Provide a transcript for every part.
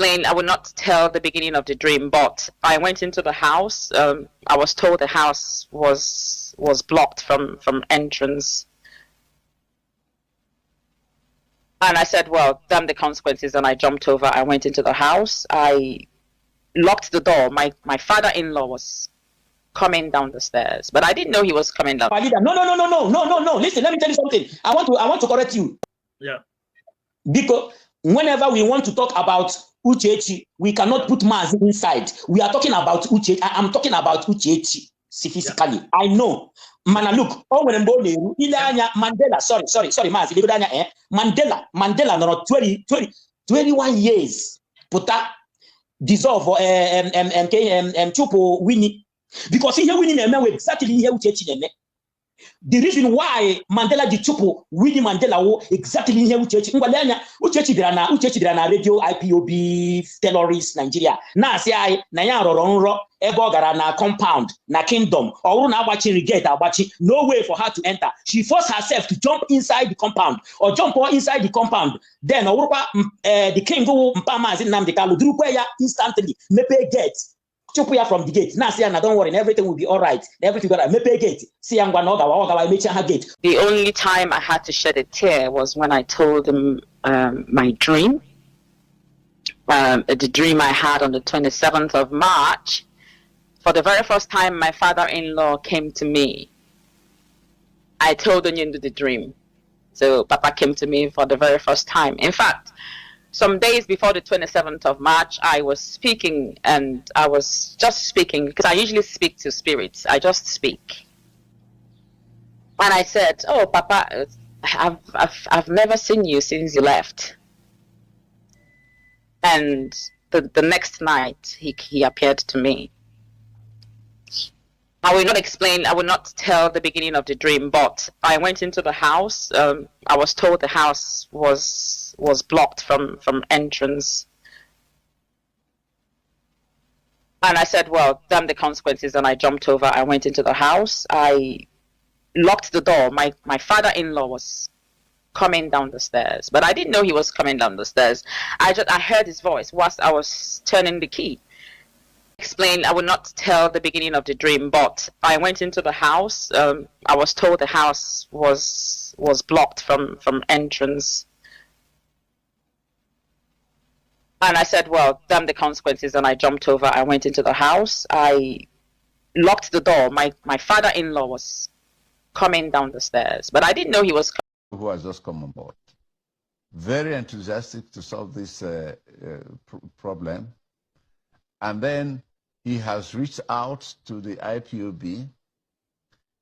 explain. I will not tell the beginning of the dream, but I went into the house. I was told the house was blocked from entrance. And I said, well, damn the consequences, and I jumped over. I went into the house. I locked the door. My father-in-law was coming down the stairs, but I didn't know he was coming down. No. Listen, let me tell you something. I want to correct you. Yeah. Because whenever we want to talk about Uchechi, we cannot put Mazi inside. We are talking about Uchechi. I'm talking about Uchechi physically. Yeah. I know. Mana look, Mandela, sorry, Mazi, Mandela, no, 21 years, puta, dissolve, chupo, winnie, because he winning exactly here Uchechi. The reason why Mandela di chupo winnie Mandela wo exactly here Uchechi. Uchechi drana radio IPOB terrorist Nigeria. Na say I na ya roro ego gara na compound na kingdom or na agbachi regate agbachi, no way for her to enter. She forced herself to jump inside the compound or jump inside the compound. Then the king go mpama Nnamdi Kanu drukwe ya instantly mepe gate. Chupuya from the gate. Now, don't worry, everything will be all right. Everything will be all right. Mepe gate. Gate. The only time I had to shed a tear was when I told him my dream. The dream I had on the 27th of March. For the very first time, my father-in-law came to me. I told Onyendu the dream. So Papa came to me for the very first time. In fact, some days before the 27th of March, I was speaking, and I was just speaking because I usually speak to spirits. I just speak. And I said, oh, Papa, I've never seen you since you left. And the next night, he appeared to me. I will not explain, I will not tell the beginning of the dream, but I went into the house. I was told the house was blocked from entrance. And I said, well, damn the consequences, and I jumped over. I went into the house. I locked the door. My father-in-law was coming down the stairs, but I didn't know he was coming down the stairs. I heard his voice whilst I was turning the key. Explain, I will not tell the beginning of the dream, but I went into the house. I was told the house was blocked from entrance. And I said, well, damn the consequences, and I jumped over. I went into the house. I locked the door. My father-in-law was coming down the stairs, but I didn't know he was coming. Who has just come on board. Very enthusiastic to solve this problem. And then he has reached out to the IPOB.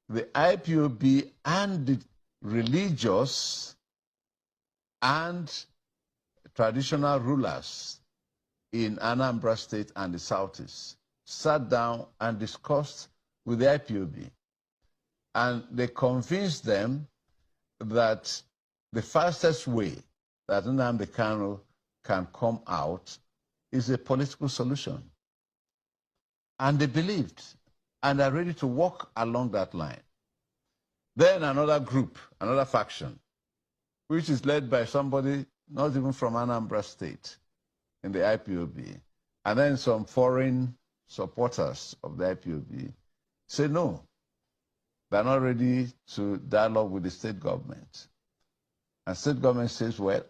The IPOB and the religious and traditional rulers in Anambra State and the Southeast sat down and discussed with the IPOB. And they convinced them that the fastest way that Nnamdi Kanu can come out is a political solution. And they believed, and are ready to walk along that line. Then another group, another faction, which is led by somebody not even from Anambra State in the IPOB, and then some foreign supporters of the IPOB say no, they're not ready to dialogue with the state government. And state government says, well,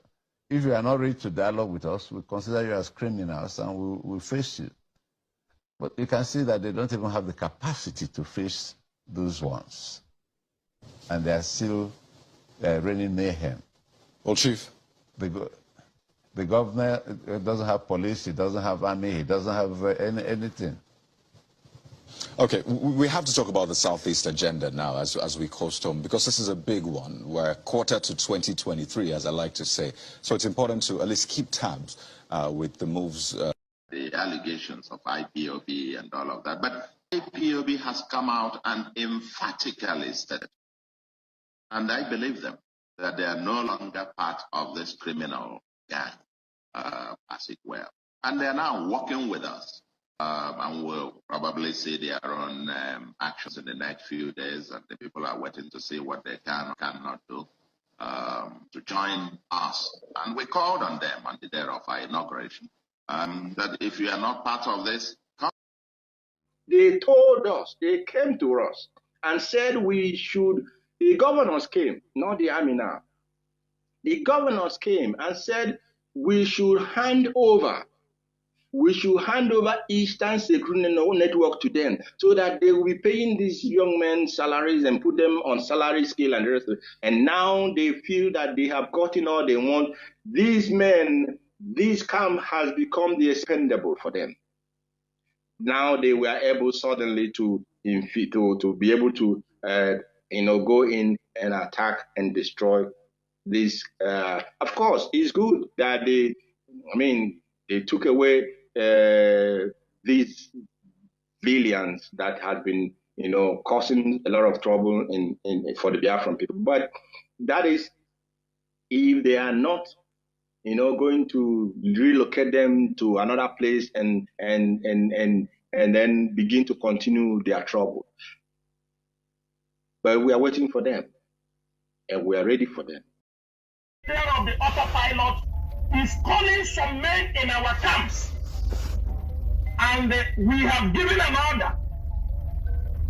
if you are not ready to dialogue with us, we consider you as criminals and we'll face you. But you can see that they don't even have the capacity to face those ones. And they are still raining mayhem. Well, Chief. The governor doesn't have police, he doesn't have army, he doesn't have anything. Okay, we have to talk about the Southeast agenda now as we coast home, because this is a big one. We're quarter to 2023, as I like to say. So it's important to at least keep tabs with the moves. The allegations of IPOB and all of that. But IPOB has come out and emphatically said, and I believe them, that they are no longer part of this criminal gang, as it were. And they are now working with us. And we'll probably see their own actions in the next few days, and the people are waiting to see what they can or cannot do to join us. And we called on them on the day of our inauguration that if you are not part of this, come. They told us, they came to us and said we should, the governors came, not the army now. The governors came and said we should hand over Eastern Security Network to them so that they will be paying these young men salaries and put them on salary scale and the rest of it. And now they feel that they have gotten all they want. These men, this camp has become the expendable for them. Now they were able suddenly to be able to go in and attack and destroy this. Of course, it's good that they took away these billions that had been causing a lot of trouble for the Biafran people. But that is if they are not going to relocate them to another place and then begin to continue their trouble. But we are waiting for them, and we are ready for them. Of the autopilot is calling some men in our camps, and we have given an order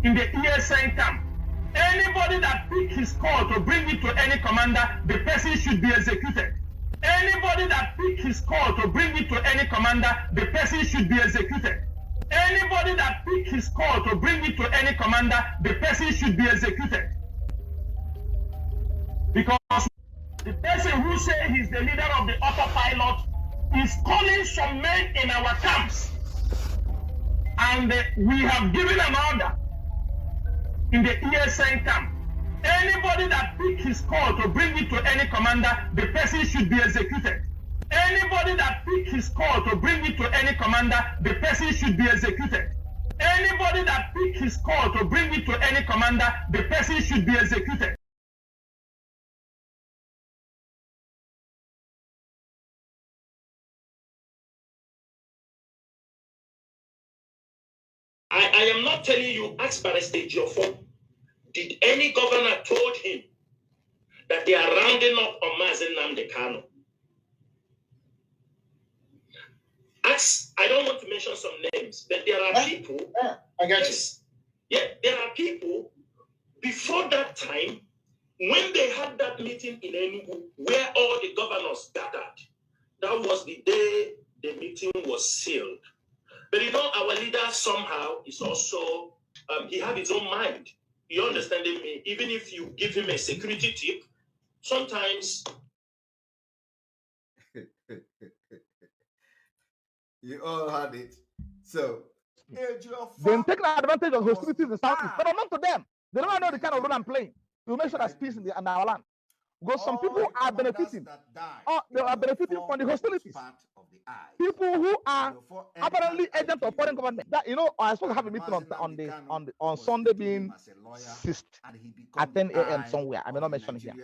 in the ESN camp. Anybody that pick his call to bring it to any commander, the person should be executed. Anybody that pick his call to bring it to any commander, the person should be executed. Anybody that pick his call to bring it to any commander, the person should be executed. Because the person who says he's the leader of the autopilot is calling some men in our camps. And we have given an order in the ESN camp. Anybody that pick his call to bring it to any commander, the person should be executed. Anybody that pick his call to bring it to any commander, the person should be executed. Anybody that pick his call to bring it to any commander, the person should be executed. I am not telling you, ask Barrister Ejiofor. Did any governor told him that they are rounding up on Mazen Nnamdi Kanu? Ask, I don't want to mention some names, but there are people. I got yes, yeah, there are people before that time when they had that meeting in Enugu where all the governors gathered. That was the day the meeting was sealed. But our leader somehow is also, he had his own mind. You understand me? Even if you give him a security tip, sometimes you all had it. So then taking advantage of hostilities in the southeast, but not to them. They don't know the kind of role I'm playing to make sure there's peace in our land. Because some people are benefiting, they are benefiting from the hostilities. People who are apparently agents of foreign government. That I supposed to have a meeting on Sunday being 6th at 10 a.m. somewhere. I may not mention it here,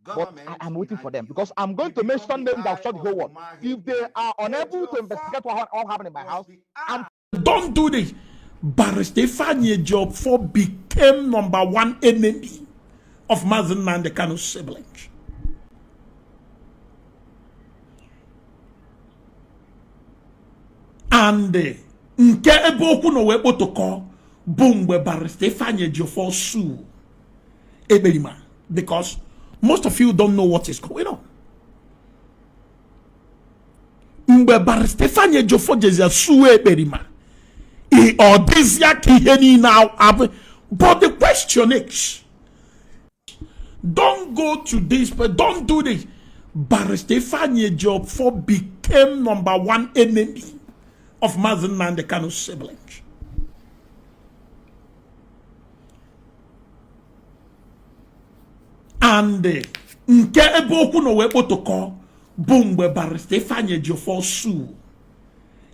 but I'm waiting for them because I'm going to mention them that shut the whole world. If they are unable to investigate what all happened in my house, don't do this. Barrister Ejiofor became #1 enemy of Mazen Nnamdi Kanu's siblings. And nke ebe okwu no wekpo toko bụ mgbe Barrister Ejiofor sue Ekperima, because most of you don't know what is going on. Mgbe Barrister Ejiofor jezi sue Ekperima, now, but the question is, don't go to this, but don't do this. Barrister Ejiofor became #1 enemy of Mazen Nnamdi Kanu's siblings. And nke ebe okwu no wekpo toko bụ mgbe Barrister Ejiofor sue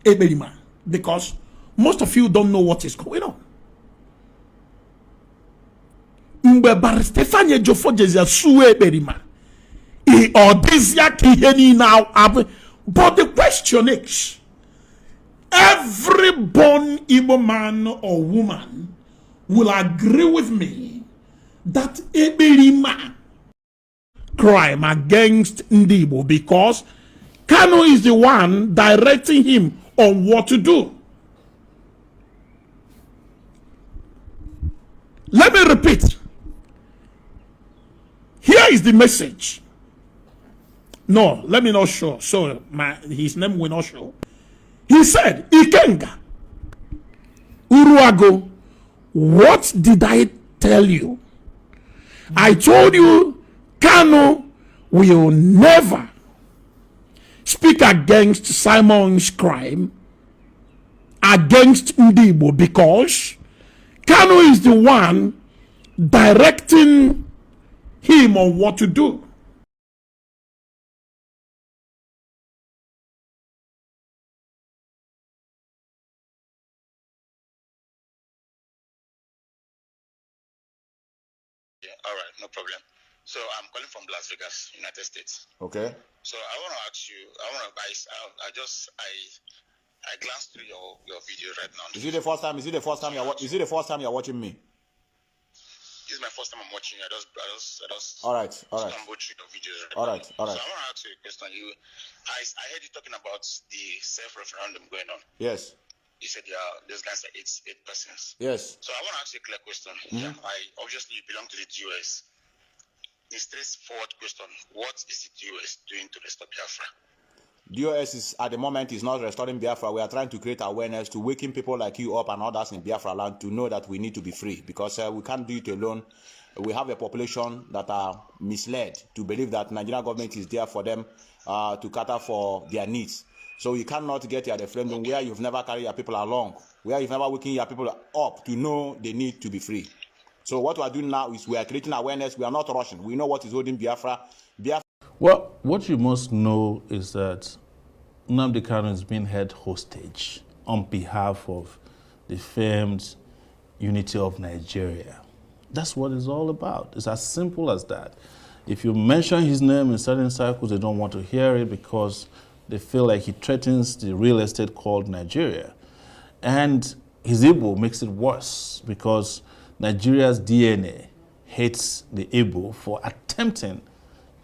Ekperima, because most of you don't know what is going on. Mgbe Barrister Ejiofor jezi sue Ekperima, but the question is, every born Igbo man or woman will agree with me that Ekperima crime against Igbo, because Kanu is the one directing him on what to do. Let me repeat. Here is the message. No, let me not show. So his name will not show. He said, Ikenga, Uruago, what did I tell you? I told you Kanu will never speak against Simon's crime, against Ndibo, because Kanu is the one directing him on what to do. Yeah, all right, no problem. So I'm calling from Las Vegas, United States. Okay. So I want to ask you, I glanced through your video right now. Is it the first time you're watching me? This is my first time I'm watching you. I just all right. stumbled through your videos right all now. right. So I want to ask you a question. I heard you talking about the self-referendum going on. Yes. You said those guys are eight persons. Yes. So I want to ask you a clear question. Obviously you belong to the US. The straightforward question: what is the US doing to restore Biafra? The US is at the moment is not restoring Biafra. We are trying to create awareness to waking people like you up and others in Biafra land to know that we need to be free, because we can't do it alone. We have a population that are misled to believe that Nigerian government is there for them to cater for their needs. So you cannot get your referendum where you've never carried your people along, where you've never waking your people up to know they need to be free. So what we are doing now is we are creating awareness. We are not rushing. We know what is holding Biafra. Well, what you must know is that Nnamdi Kanu is being held hostage on behalf of the famed unity of Nigeria. That's what it's all about. It's as simple as that. If you mention his name in certain circles, they don't want to hear it because they feel like he threatens the real estate called Nigeria. And his Igbo makes it worse because Nigeria's DNA hates the Igbo for attempting,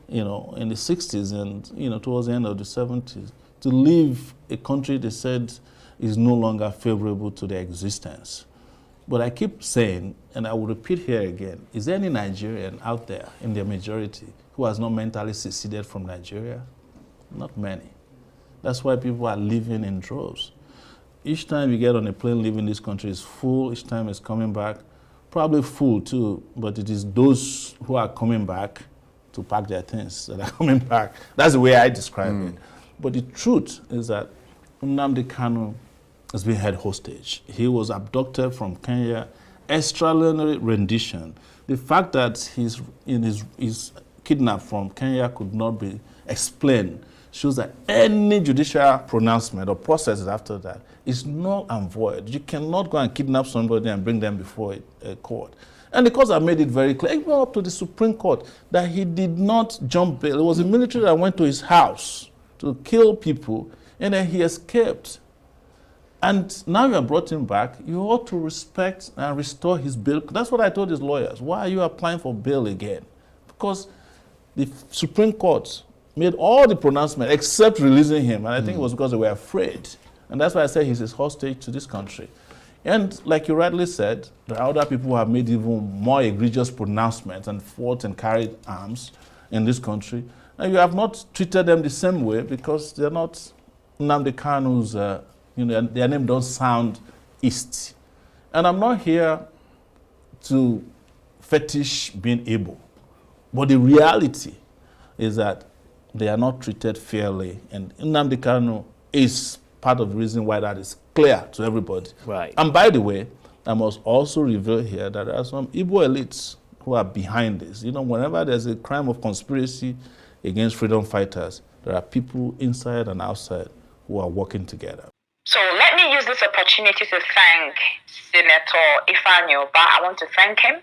in the 60s and, towards the end of the 70s, to leave a country they said is no longer favorable to their existence. But I keep saying, and I will repeat here again, is there any Nigerian out there in their majority who has not mentally seceded from Nigeria? Not many. That's why people are living in droves. Each time you get on a plane leaving this country is full, each time it's coming back, probably full too, but it is those who are coming back to pack their things that are coming back. That's the way I describe it. But the truth is that Nnamdi Kanu has been held hostage. He was abducted from Kenya, extraordinary rendition. The fact that he's kidnapped from Kenya could not be explained shows that any judicial pronouncement or process after that is null and void. You cannot go and kidnap somebody and bring them before a court. And the courts have made it very clear, even up to the Supreme Court, that he did not jump bail. It was the military that went to his house to kill people, and then he escaped. And now you have brought him back. You ought to respect and restore his bail. That's what I told his lawyers. Why are you applying for bail again? Because the Supreme Court made all the pronouncements except releasing him. And I think it was because they were afraid. And that's why I say he's a hostage to this country. And like you rightly said, there are other people who have made even more egregious pronouncements and fought and carried arms in this country. And you have not treated them the same way because they're not Nnamdi Kanu's, their name don't sound East. And I'm not here to fetish being able. But the reality is that they are not treated fairly. And Nnamdi Kanu is part of the reason why that is clear to everybody. Right. And by the way, I must also reveal here that there are some Igbo elites who are behind this. Whenever there's a crime of conspiracy against freedom fighters, there are people inside and outside who are working together. So let me use this opportunity to thank Senator Ifeanyi Ubah. I want to thank him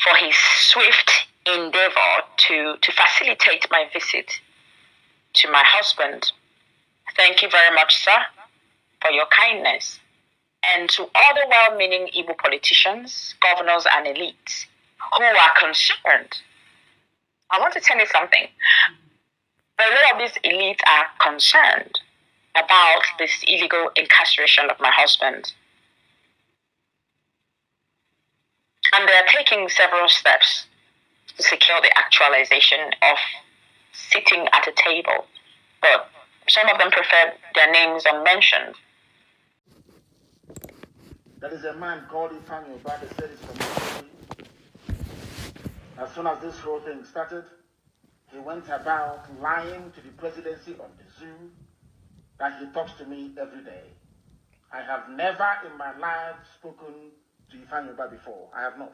for his swift endeavor to facilitate my visit to my husband. Thank you very much, sir, for your kindness. And to other well-meaning Igbo politicians, governors, and elites who are concerned, I want to tell you something. A lot of these elites are concerned about this illegal incarceration of my husband. And they are taking several steps to secure the actualization of sitting at a table. But some of them prefer their names unmentioned. There is a man called Ejiofor that said it's from Italy. As soon as this whole thing started, he went about lying to the presidency of the zoo that he talks to me every day. I have never in my life spoken to Ejiofor before. I have not.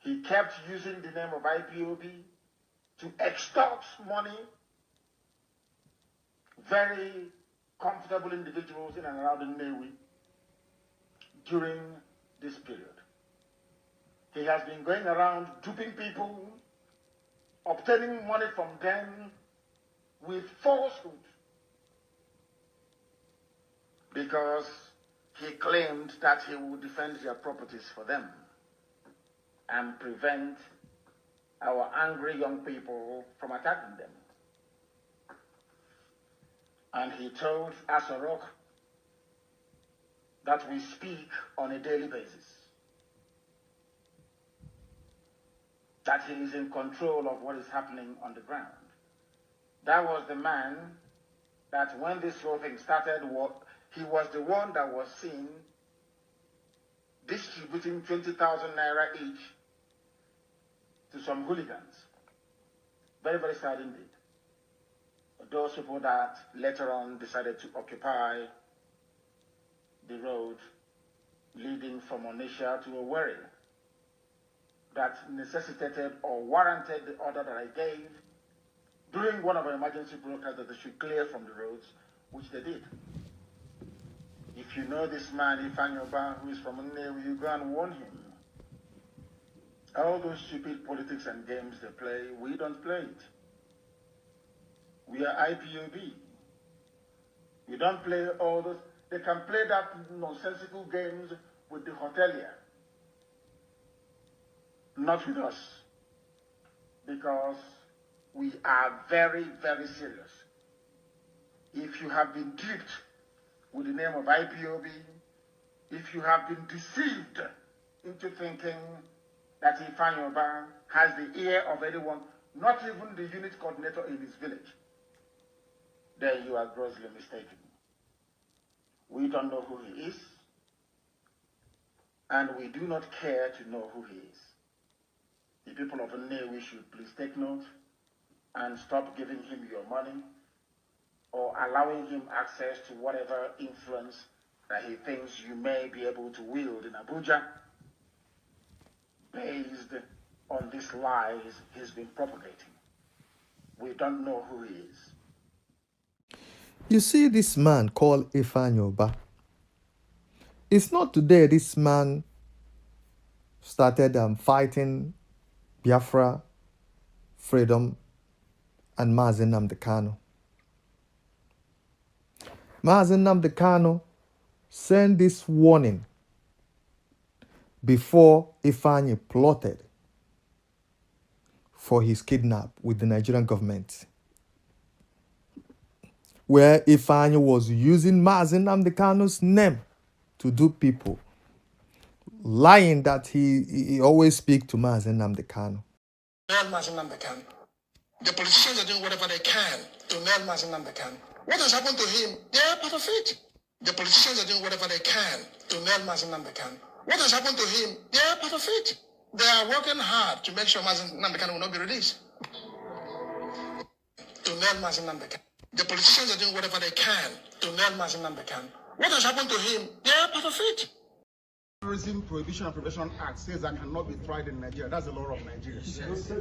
He kept using the name of IPOB to extort money. Very comfortable individuals in and around the Nnewi during this period. He has been going around duping people, obtaining money from them with falsehood, because he claimed that he would defend their properties for them and prevent our angry young people from attacking them. And he told Asorok that we speak on a daily basis, that he is in control of what is happening on the ground. That was the man that when this whole thing started, he was the one that was seen distributing 20,000 naira each to some hooligans. Very, very sad indeed. Those people that later on decided to occupy the road leading from Onitsha to Owerri, that necessitated or warranted the order that I gave during one of our emergency broadcasts that they should clear from the roads, which they did. If you know this man, Ejiofor, who is from Nnewi, you go and warn him. All those stupid politics and games they play, we don't play it. We are IPOB. We don't play all those. They can play that nonsensical games with the hotelier. Not with us. Because we are very, very serious. If you have been duped with the name of IPOB, if you have been deceived into thinking that Ejiofor has the ear of anyone, not even the unit coordinator in his village, then you are grossly mistaken. We don't know who he is, and we do not care to know who he is. The people of Nnewi should please take note and stop giving him your money or allowing him access to whatever influence that he thinks you may be able to wield in Abuja based on these lies he's been propagating. We don't know who he is. You see this man called Ejiofor. It's not today this man started fighting Biafra, freedom, and Mazi Nnamdi Kanu. Mazi Nnamdi Kanu sent this warning before Ejiofor plotted for his kidnap with the Nigerian government, where Ejiofor was using Mazi Nnamdi Kanu's name to do people, lying that he always speaks to Mazi Nnamdi Kanu. The politicians are doing whatever they can to nail Mazi Nnamdi Kanu. What has happened to him? They are part of it. The politicians are doing whatever they can to nail Mazi Nnamdi Kanu. What has happened to him? They are part of it. They are working hard to make sure Mazi Nnamdi Kanu will not be released. To nail Mazi Nnamdi Kanu. The politicians are doing whatever they can to nail Mazi Nnamdi Kanu. What has happened to him? They are part of it. Terrorism Prohibition and Prevention Act says I cannot be tried in Nigeria. That's the law of Nigeria.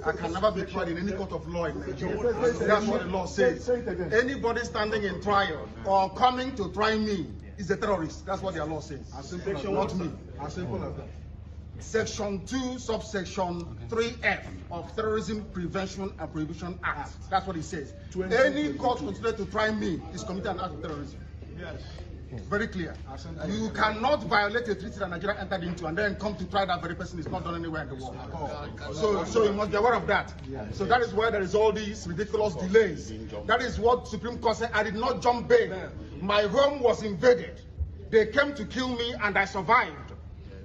I can never be tried in any court of law in Nigeria. That's what the law says. Anybody standing in trial or coming to try me is a terrorist. That's what their law says. As simple as not me. As simple as that. Section 2, subsection 3F of Terrorism Prevention and Prohibition Act. That's what it says. Any court considered to try me is committing an act of terrorism. Yes. Very clear. You cannot violate a treaty that Nigeria entered into and then come to try that very person. Is not done anywhere in the world. So you must be aware of that. So that is why there is all these ridiculous delays. That is what Supreme Court said. I did not jump bail. My home was invaded. They came to kill me and I survived.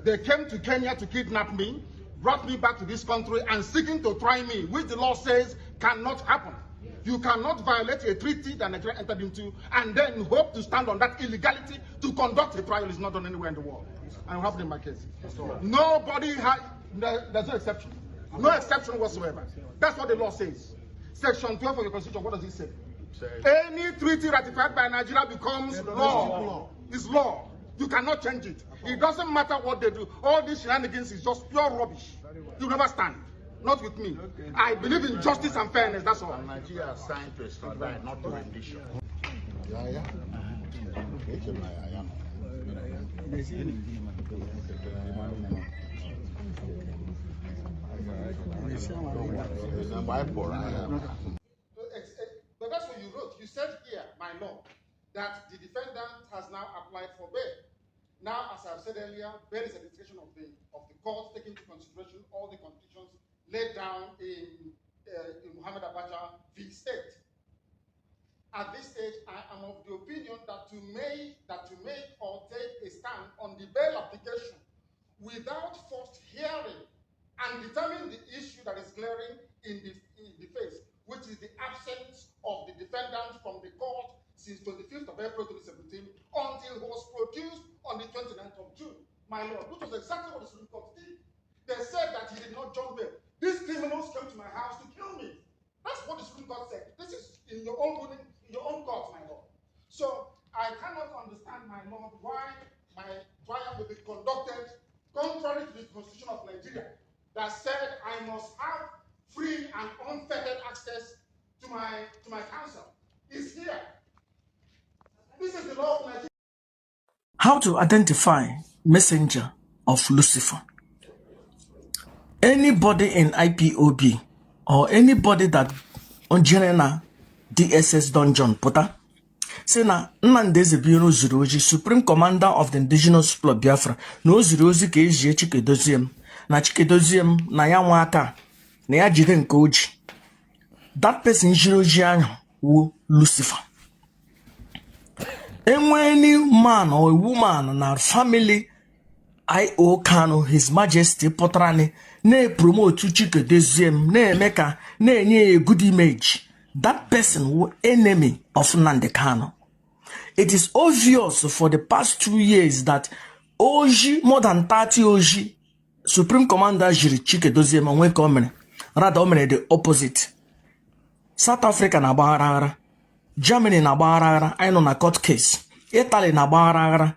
They came to Kenya to kidnap me, brought me back to this country and seeking to try me, which the law says cannot happen. You cannot violate a treaty that Nigeria entered into and then hope to stand on that illegality to conduct a trial. Is not done anywhere in the world. I have it in my case. Nobody has, there's no exception. No exception whatsoever. That's what the law says. Section 12 of the Constitution, what does it say? Any treaty ratified by Nigeria becomes law. It's law. You cannot change it. It doesn't matter what they do. All these shenanigans is just pure rubbish. You never stand. Not with me. I believe in justice and fairness, that's all. Nigeria signed to extradite, not to rendition. But that's what you wrote. You said here, my lord, that the defendant has now applied for bail. Now, as I've said earlier, bail is a discretion of the court, taking into consideration all the conditions laid down in Muhammad Abacha v. State. At this stage, I am of the opinion that to make or take a stand on the bail application without first hearing and determining the issue that is glaring in the face, which is the absence of the defendant from the court since 25th of April 2017 until he was produced on the 29th of June. My lord, which was exactly what the Supreme Court did. They said that he did not jump bail. These criminals came to my house to kill me. That's what the Supreme Court said. This is in your own court, my lord. So I cannot understand, my lord, why my trial will be conducted contrary to the Constitution of Nigeria that said I must have free and unfettered access to my counsel. It's here. This is the law of Nigeria. How to identify messenger of Lucifer? Anybody in IPOB or anybody that on general DSS dungeon puta say na Nnamdi Ezebiro zuru ozi, Supreme Commander of the Indigenous People of Biafra, na o zuru ozi ka ejie Chikedoziem na Chikedoziem na ya nwa aka na ya jide nke oji. That person zuru ozi ahụ wu Lucifer. Any man or a woman na family I.O. Kanu, His Majesty Potrani, ne promote Chikedoziem, ne meka, ne nye a good image. That person was enemy of Nnamdi Kanu. It is obvious for the past 2 years that Oji, more than 30 Oji, Supreme Commander Jiri Chikedoziem and wake omene. Rather omene the opposite. South Africa na baharara. Germany na baharara. I know na court case. Italy na baharara.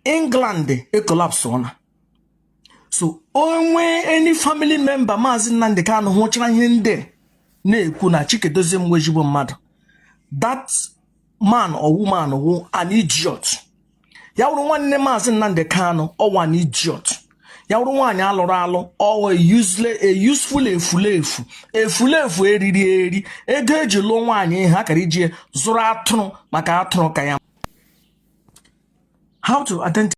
England a collapse on. So only any family member Mazi Nnamdi Kanu watching hinde ne kuna Chikedoziem wejibo mad. That man or woman who an idiot. Ya wuru nwanne Mazi Nnamdi Kanu or an idiot. Ya wuru nwanyị alụrụ alụ or a useful efulefu eriri ego eji lụọ nwanyị ha kara iji zụrụ atụrụ maka atụrụ ka ya. How to identify